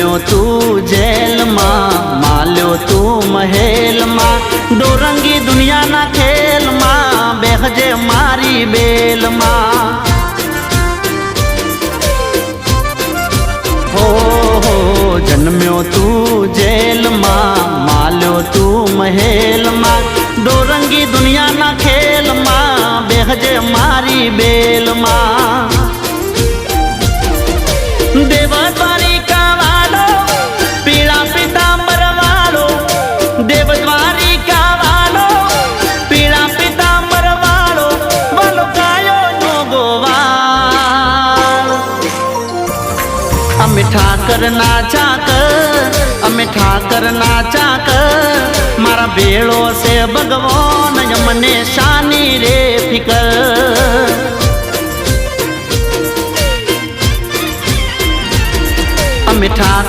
जन्म्यो तू जेल मां, माल्यो तू महल मां, डोरंगी दुनिया ना खेल मां, बेहजे मारी बेल मां। हो जन्म्यो तू जेल मां, माल्यो तू महल मां, डोरंगी दुनिया ना खेल मां, बेहजे मारी बेल मां। देवद्वारिका वालो पीड़ा पीतांबर वालो, देवद्वारिका वालो पीड़ा पीतांबर वालो, वालो कायो नो गोवाल। अमे ठाकर नाचा कर, अमे ठाकर नाचा कर, मारा बेड़ो से भगवान यमने शानी रे फिकर। अमे ठाकर